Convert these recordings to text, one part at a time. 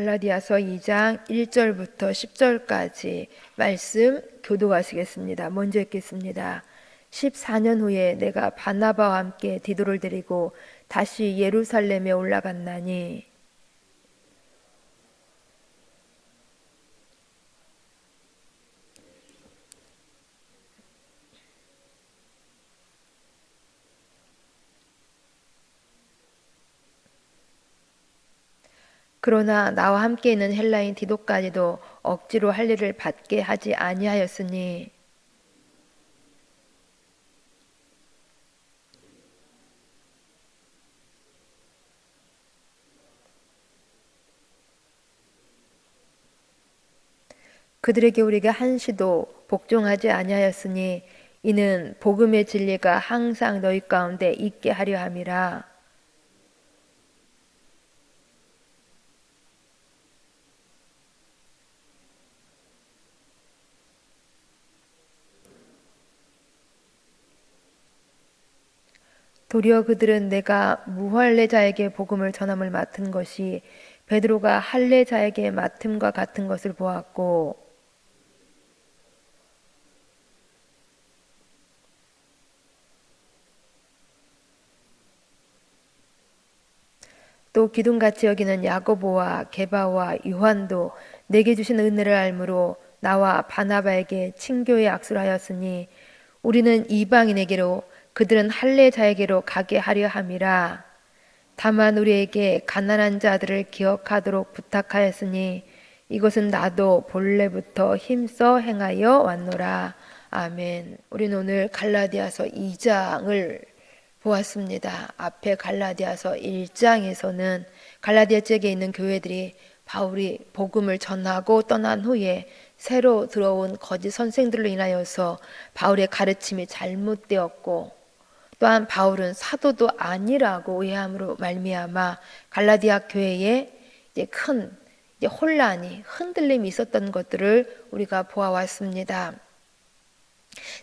갈라디아서 2장 1절부터 10절까지 말씀 교독하시겠습니다. 먼저 읽겠습니다. 14년 후에 내가 바나바와 함께 디도를 데리고 다시 예루살렘에 올라갔나니 그러나 나와 함께 있는 헬라인 디도까지도 억지로 할 일을 받게 하지 아니하였으니 그들에게 우리가 한시도 복종하지 아니하였으니 이는 복음의 진리가 항상 너희 가운데 있게 하려 함이라. 도리어 그들은 내가 무할례자에게 복음을 전함을 맡은 것이 베드로가 할례자에게 맡음과 같은 것을 보았고 또 기둥같이 여기는 야고보와 게바와 요한도 내게 주신 은혜를 알므로 나와 바나바에게 친교의 악수를 하였으니 우리는 이방인에게로 그들은 할례자에게로 가게 하려 함이라. 다만 우리에게 가난한 자들을 기억하도록 부탁하였으니 이것은 나도 본래부터 힘써 행하여 왔노라. 아멘. 우리는 오늘 갈라디아서 2장을 보았습니다. 앞에 갈라디아서 1장에서는 갈라디아 지역에 있는 교회들이 바울이 복음을 전하고 떠난 후에 새로 들어온 거짓 선생들로 인하여서 바울의 가르침이 잘못되었고 또한 바울은 사도도 아니라고 오해함으로 말미암아 갈라디아 교회에 큰 혼란이 흔들림이 있었던 것들을 우리가 보아왔습니다.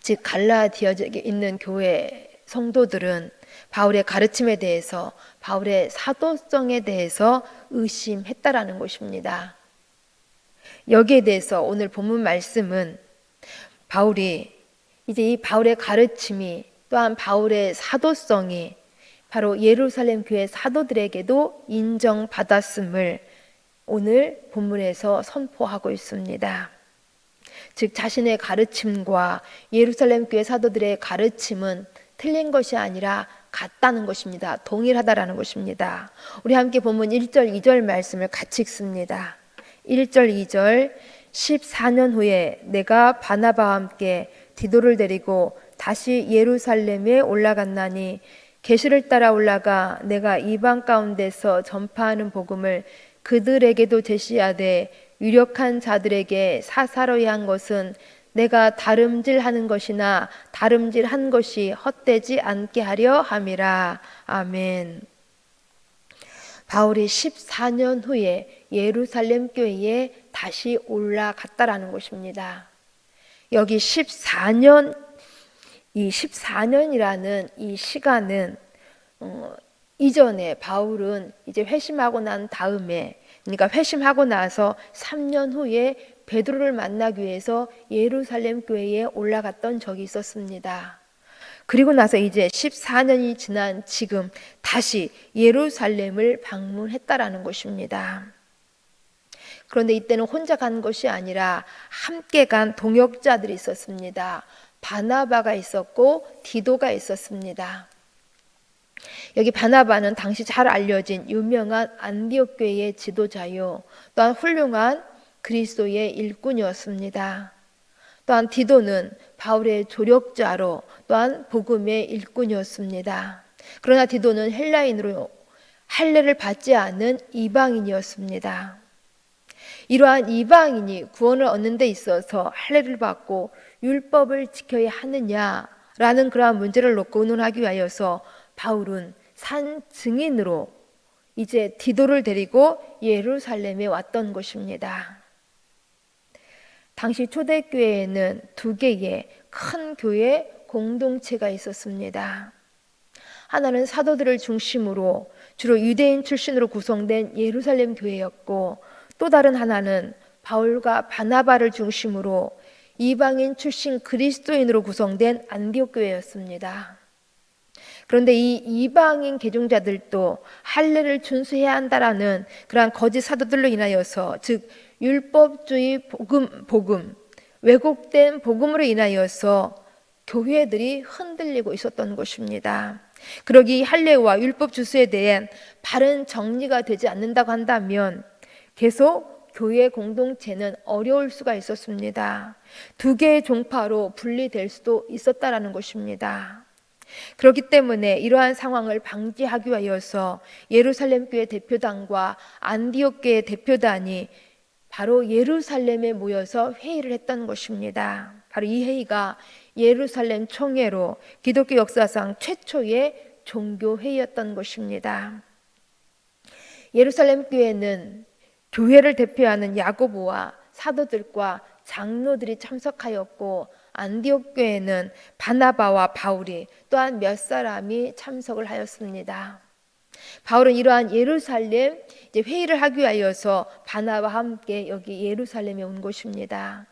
즉 갈라디아 지역에 있는 교회 성도들은 바울의 가르침에 대해서 바울의 사도성에 대해서 의심했다라는 것입니다. 여기에 대해서 오늘 본문 말씀은 바울이 이제 이 바울의 가르침이 또한 바울의 사도성이 바로 예루살렘 교회 사도들에게도 인정받았음을 오늘 본문에서 선포하고 있습니다. 즉 자신의 가르침과 예루살렘 교회 사도들의 가르침은 틀린 것이 아니라 같다는 것입니다. 동일하다라는 것입니다. 우리 함께 본문 1절 2절 말씀을 같이 읽습니다. 1절 2절 14년 후에 내가 바나바와 함께 디도를 데리고 다시 예루살렘에 올라갔나니 계시를 따라 올라가 내가 이방 가운데서 전파하는 복음을 그들에게도 제시하되 유력한 자들에게 사사로이 한 것은 내가 다름질하는 것이나 다름질한 것이 헛되지 않게 하려 함이라. 아멘. 바울이 14년 후에 예루살렘 교회에 다시 올라갔다라는 것입니다. 여기 14년, 이 14년이라는 이 시간은 이전에 바울은 이제 회심하고 난 다음에, 그러니까 회심하고 나서 3년 후에 베드로를 만나기 위해서 예루살렘 교회에 올라갔던 적이 있었습니다. 그리고 나서 이제 14년이 지난 지금 다시 예루살렘을 방문했다라는 것입니다. 그런데 이때는 혼자 간 것이 아니라 함께 간 동역자들이 있었습니다. 바나바가 있었고 디도가 있었습니다. 여기 바나바는 당시 잘 알려진 유명한 안디옥 교회의 지도자요, 또한 훌륭한 그리스도의 일꾼이었습니다. 또한 디도는 바울의 조력자로 또한 복음의 일꾼이었습니다. 그러나 디도는 헬라인으로 할례를 받지 않은 이방인이었습니다. 이러한 이방인이 구원을 얻는 데 있어서 할례를 받고 율법을 지켜야 하느냐라는 그러한 문제를 놓고 의논하기 위하여서 바울은 산 증인으로 이제 디도를 데리고 예루살렘에 왔던 것입니다. 당시 초대교회에는 두 개의 큰 교회 공동체가 있었습니다. 하나는 사도들을 중심으로 주로 유대인 출신으로 구성된 예루살렘 교회였고, 또 다른 하나는 바울과 바나바를 중심으로 이방인 출신 그리스도인으로 구성된 안디옥 교회였습니다. 그런데 이 이방인 개종자들도 할례를 준수해야 한다라는 그러한 거짓 사도들로 인하여서, 즉 율법주의 복음, 왜곡된 복음으로 인하여서 교회들이 흔들리고 있었던 것입니다. 그러기 할례와 율법 주수에 대한 바른 정리가 되지 않는다고 한다면 계속 교회 공동체는 어려울 수가 있었습니다. 두 개의 종파로 분리될 수도 있었다라는 것입니다. 그렇기 때문에 이러한 상황을 방지하기 위하여서 예루살렘 교회 대표단과 안디옥 교회 대표단이 바로 예루살렘에 모여서 회의를 했던 것입니다. 바로 이 회의가 예루살렘 총회로 기독교 역사상 최초의 종교회의였던 것입니다. 예루살렘 교회는 교회를 대표하는 야고보와 사도들과 장로들이 참석하였고, 안디옥 교회는 바나바와 바울이 또한 몇 사람이 참석을 하였습니다. 바울은 이러한 예루살렘 회의를 하기 위하여서 바나바와 함께 여기 예루살렘에 온 것입니다.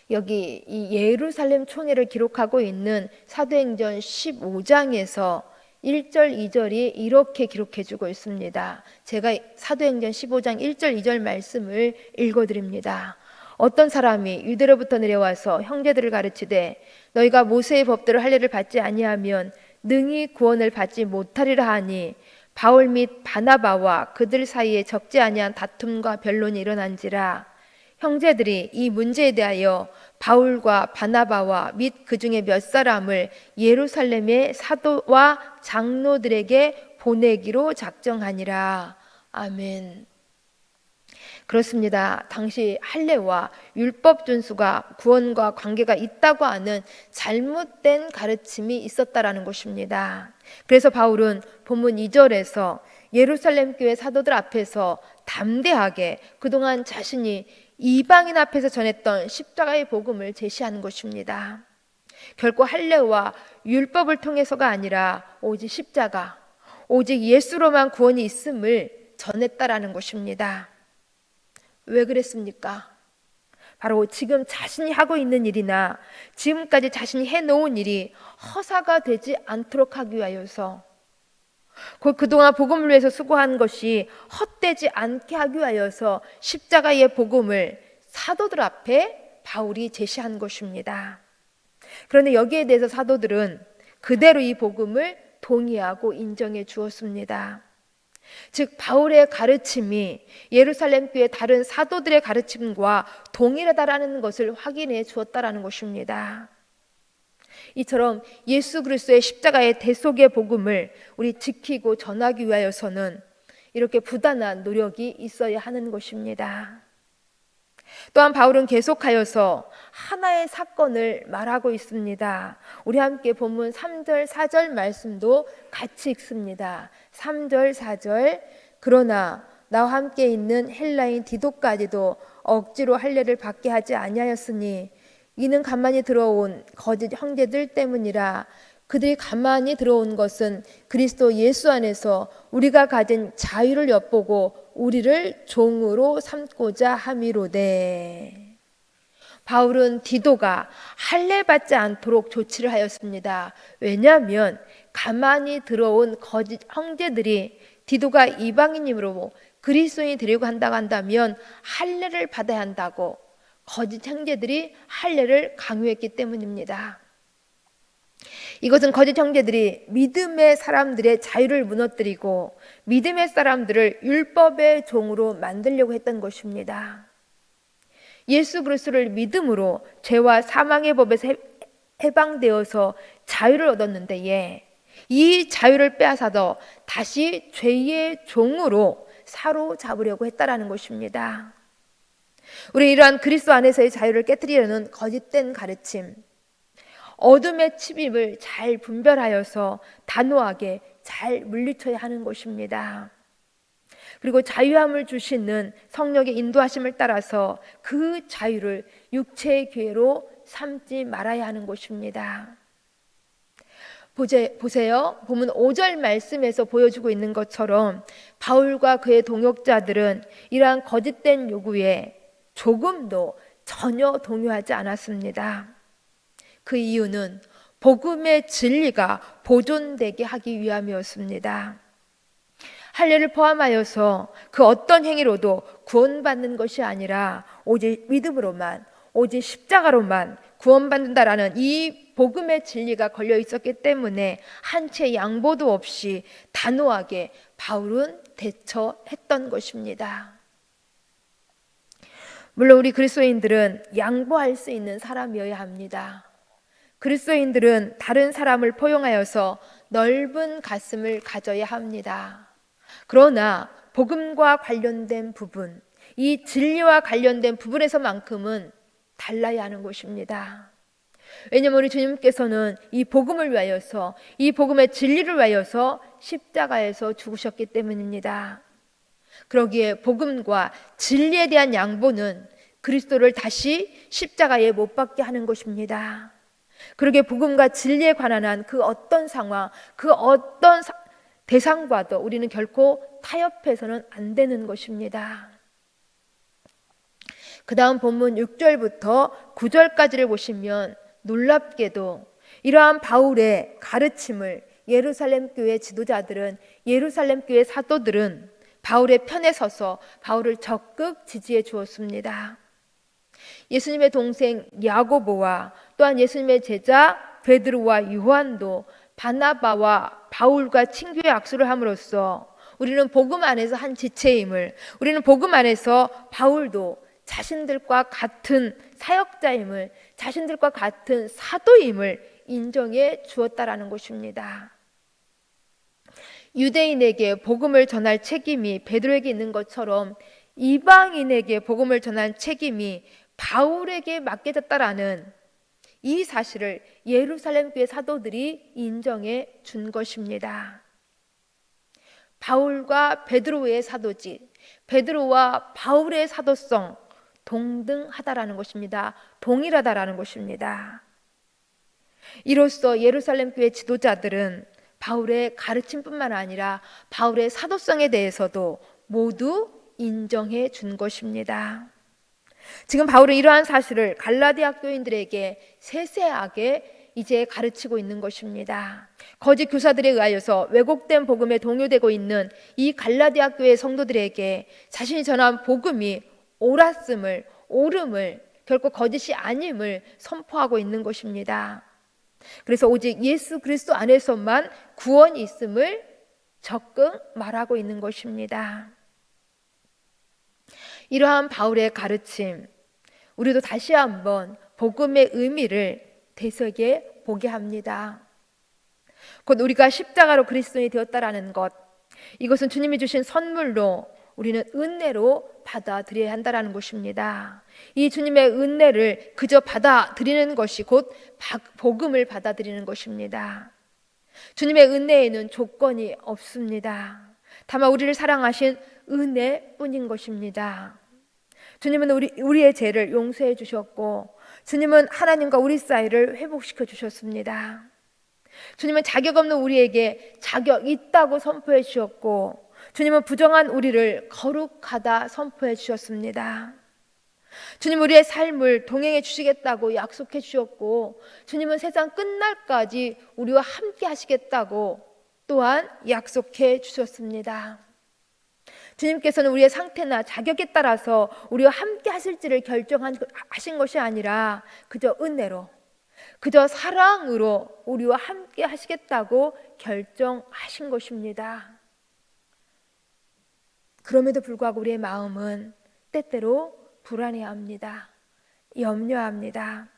여기 이 예루살렘 총회를 기록하고 있는 사도행전 15장에서 1절, 2절이 이렇게 기록해주고 있습니다. 제가 사도행전 15장 1절, 2절 말씀을 읽어드립니다. 어떤 사람이 유대로부터 내려와서 형제들을 가르치되 너희가 모세의 법대로 할례를 받지 아니하면 능히 구원을 받지 못하리라 하니, 바울 및 바나바와 그들 사이에 적지 아니한 다툼과 변론이 일어난지라. 형제들이 이 문제에 대하여 바울과 바나바와 및 그 중에 몇 사람을 예루살렘의 사도와 장로들에게 보내기로 작정하니라. 아멘. 그렇습니다. 당시 할례와 율법 준수가 구원과 관계가 있다고 하는 잘못된 가르침이 있었다라는 것입니다. 그래서 바울은 본문 2절에서 예루살렘 교회 사도들 앞에서 담대하게 그동안 자신이 이방인 앞에서 전했던 십자가의 복음을 제시하는 것입니다. 결코 할례와 율법을 통해서가 아니라 오직 십자가, 오직 예수로만 구원이 있음을 전했다라는 것입니다. 왜 그랬습니까? 바로 지금 자신이 하고 있는 일이나 지금까지 자신이 해놓은 일이 허사가 되지 않도록 하기 위하여서, 그동안 복음을 위해서 수고한 것이 헛되지 않게 하기 위하여서 십자가의 복음을 사도들 앞에 바울이 제시한 것입니다. 그런데 여기에 대해서 사도들은 그대로 이 복음을 동의하고 인정해 주었습니다. 즉 바울의 가르침이 예루살렘 교회 다른 사도들의 가르침과 동일하다라는 것을 확인해 주었다라는 것입니다. 이처럼 예수 그리스도의 십자가의 대속의 복음을 우리 지키고 전하기 위하여서는 이렇게 부단한 노력이 있어야 하는 것입니다. 또한 바울은 계속하여서 하나의 사건을 말하고 있습니다. 우리 함께 본문 3절 4절 말씀도 같이 읽습니다. 3절 4절. 그러나 나와 함께 있는 헬라인 디도까지도 억지로 할례를 받게 하지 아니하였으니 이는 가만히 들어온 거짓 형제들 때문이라. 그들이 가만히 들어온 것은 그리스도 예수 안에서 우리가 가진 자유를 엿보고 우리를 종으로 삼고자 함이로되. 바울은 디도가 할례 받지 않도록 조치를 하였습니다. 왜냐하면 가만히 들어온 거짓 형제들이 디도가 이방인이므로 그리스도인이 되려고 한다면 할례를 받아야 한다고 거짓 형제들이 할례를 강요했기 때문입니다. 이것은 거짓 형제들이 믿음의 사람들의 자유를 무너뜨리고 믿음의 사람들을 율법의 종으로 만들려고 했던 것입니다. 예수 그리스도를 믿음으로 죄와 사망의 법에서 해방되어서 자유를 얻었는데, 이 자유를 빼앗아서 다시 죄의 종으로 사로잡으려고 했다라는 것입니다. 우리 이러한 그리스도 안에서의 자유를 깨뜨리려는 거짓된 가르침, 어둠의 침입을 잘 분별하여서 단호하게 잘 물리쳐야 하는 것입니다. 그리고 자유함을 주시는 성령의 인도하심을 따라서 그 자유를 육체의 기회로 삼지 말아야 하는 것입니다. 보세요. 보면 5절 말씀에서 보여주고 있는 것처럼 바울과 그의 동역자들은 이러한 거짓된 요구에 조금도 전혀 동요하지 않았습니다. 그 이유는 복음의 진리가 보존되게 하기 위함이었습니다. 할례를 포함하여서 그 어떤 행위로도 구원받는 것이 아니라 오직 믿음으로만, 오직 십자가로만 구원받는다라는 이 복음의 진리가 걸려 있었기 때문에 한 채 양보도 없이 단호하게 바울은 대처했던 것입니다. 물론 우리 그리스도인들은 양보할 수 있는 사람이어야 합니다. 그리스도인들은 다른 사람을 포용하여서 넓은 가슴을 가져야 합니다. 그러나 복음과 관련된 부분, 이 진리와 관련된 부분에서만큼은 달라야 하는 것입니다. 왜냐하면 우리 주님께서는 이 복음을 위하여서, 이 복음의 진리를 위하여서 십자가에서 죽으셨기 때문입니다. 그러기에 복음과 진리에 대한 양보는 그리스도를 다시 십자가에 못 박게 하는 것입니다. 그러기에 복음과 진리에 관한 한 그 어떤 상황, 그 어떤 대상과도 우리는 결코 타협해서는 안 되는 것입니다. 그 다음 본문 6절부터 9절까지를 보시면 놀랍게도 이러한 바울의 가르침을 예루살렘 교회 지도자들은, 예루살렘 교회 사도들은 바울의 편에 서서 바울을 적극 지지해 주었습니다. 예수님의 동생 야고보와 또한 예수님의 제자 베드로와 요한도 바나바와 바울과 친교의 악수를 함으로써 우리는 복음 안에서 한 지체임을, 우리는 복음 안에서 바울도 자신들과 같은 사역자임을, 자신들과 같은 사도임을 인정해 주었다라는 것입니다. 유대인에게 복음을 전할 책임이 베드로에게 있는 것처럼 이방인에게 복음을 전할 책임이 바울에게 맡겨졌다라는 이 사실을 예루살렘 교회 사도들이 인정해 준 것입니다. 바울과 베드로의 사도직, 베드로와 바울의 사도성 동등하다라는 것입니다. 동일하다라는 것입니다. 이로써 예루살렘 교회 지도자들은 바울의 가르침뿐만 아니라 바울의 사도성에 대해서도 모두 인정해 준 것입니다. 지금 바울은 이러한 사실을 갈라디아 교인들에게 세세하게 이제 가르치고 있는 것입니다. 거짓 교사들에 의하여서 왜곡된 복음에 동요되고 있는 이 갈라디아 교회 성도들에게 자신이 전한 복음이 옳았음을, 옳음을, 결코 거짓이 아님을 선포하고 있는 것입니다. 그래서 오직 예수 그리스도 안에서만 구원이 있음을 적극 말하고 있는 것입니다. 이러한 바울의 가르침, 우리도 다시 한번 복음의 의미를 되새겨 보게 합니다. 곧 우리가 십자가로 그리스도인이 되었다라는 것, 이것은 주님이 주신 선물로 우리는 은혜로 받아들여야 한다는 것입니다. 이 주님의 은혜를 그저 받아들이는 것이 곧 복음을 받아들이는 것입니다. 주님의 은혜에는 조건이 없습니다. 다만 우리를 사랑하신 은혜뿐인 것입니다. 주님은 우리의 죄를 용서해 주셨고, 주님은 하나님과 우리 사이를 회복시켜 주셨습니다. 주님은 자격 없는 우리에게 자격 있다고 선포해 주셨고, 주님은 부정한 우리를 거룩하다 선포해 주셨습니다. 주님 우리의 삶을 동행해 주시겠다고 약속해 주셨고, 주님은 세상 끝날까지 우리와 함께 하시겠다고 또한 약속해 주셨습니다. 주님께서는 우리의 상태나 자격에 따라서 우리와 함께 하실지를 결정하신 것이 아니라 그저 은혜로, 그저 사랑으로 우리와 함께 하시겠다고 결정하신 것입니다. 그럼에도 불구하고 우리의 마음은 때때로 불안해합니다. 염려합니다.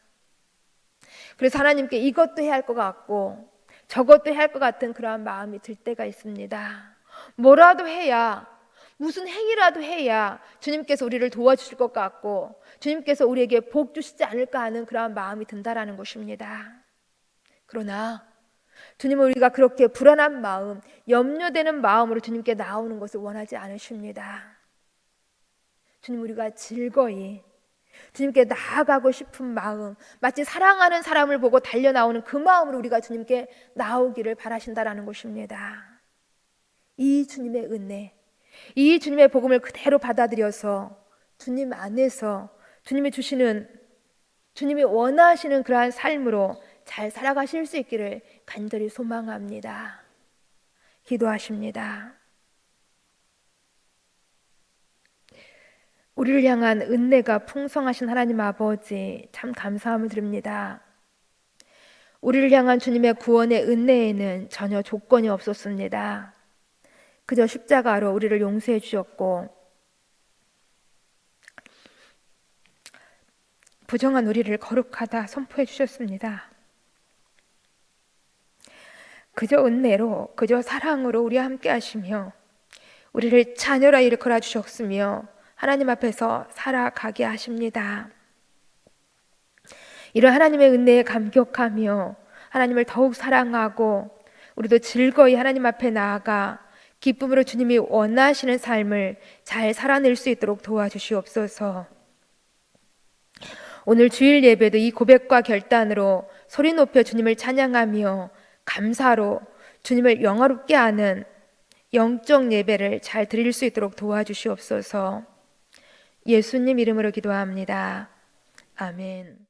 그래서 하나님께 이것도 해야 할 것 같고 저것도 해야 할 것 같은 그러한 마음이 들 때가 있습니다. 뭐라도 해야, 무슨 행위라도 해야 주님께서 우리를 도와주실 것 같고 주님께서 우리에게 복 주시지 않을까 하는 그러한 마음이 든다라는 것입니다. 그러나 주님은 우리가 그렇게 불안한 마음, 염려되는 마음으로 주님께 나오는 것을 원하지 않으십니다. 주님 우리가 즐거이, 주님께 나아가고 싶은 마음, 마치 사랑하는 사람을 보고 달려나오는 그 마음으로 우리가 주님께 나오기를 바라신다라는 것입니다. 이 주님의 은혜, 이 주님의 복음을 그대로 받아들여서 주님 안에서 주님이 주시는, 주님이 원하시는 그러한 삶으로 잘 살아가실 수 있기를 간절히 소망합니다. 기도하십니다. 우리를 향한 은혜가 풍성하신 하나님 아버지, 참 감사함을 드립니다. 우리를 향한 주님의 구원의 은혜에는 전혀 조건이 없었습니다. 그저 십자가로 우리를 용서해 주셨고 부정한 우리를 거룩하다 선포해 주셨습니다. 그저 은혜로, 그저 사랑으로 우리와 함께 하시며 우리를 자녀라 일컬어 주셨으며 하나님 앞에서 살아가게 하십니다. 이런 하나님의 은혜에 감격하며 하나님을 더욱 사랑하고 우리도 즐거이 하나님 앞에 나아가 기쁨으로 주님이 원하시는 삶을 잘 살아낼 수 있도록 도와주시옵소서. 오늘 주일 예배도 이 고백과 결단으로 소리 높여 주님을 찬양하며 감사로 주님을 영화롭게 하는 영적 예배를 잘 드릴 수 있도록 도와주시옵소서. 예수님 이름으로 기도합니다. 아멘.